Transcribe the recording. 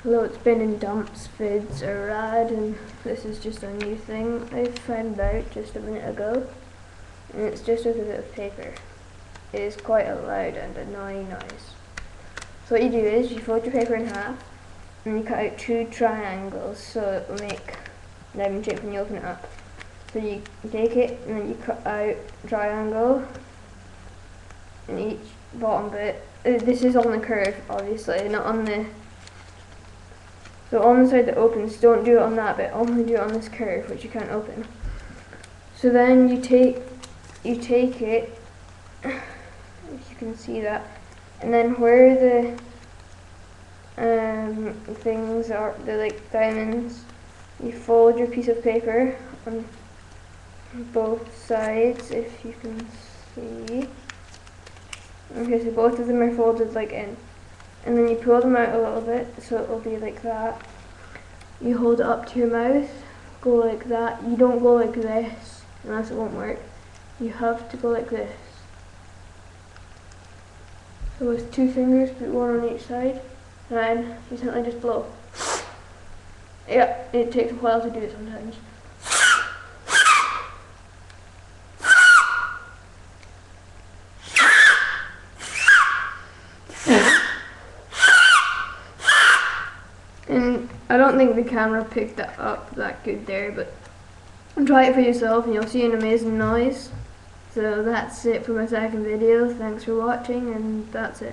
Although it's been in dumps, vids are rad, and this is just a new thing I found out just a minute ago. And it's just with a bit of paper. It is quite a loud and annoying noise. So what you do is you fold your paper in half and you cut out 2 triangles so it will make lemon shape when you open it up. So you take it and then you cut out a triangle in each bottom bit. This is on the curve, obviously, not on the... So on the side that opens, don't do it on that bit, only do it on this curve, which you can't open. So then you take it, if you can see that, and then where the things are, the like diamonds, you fold your piece of paper on both sides, if you can see. Okay, so both of them are folded like in. And then you pull them out a little bit, so it will be like that. You hold it up to your mouth, go like that. You don't go like this, unless it won't work. You have to go like this. So with 2 fingers, put one on each side, and you simply just blow. Yeah, it takes a while to do it sometimes. And I don't think the camera picked that up that good there, but try it for yourself and you'll see an amazing noise. So that's it for my second video. Thanks for watching, and that's it.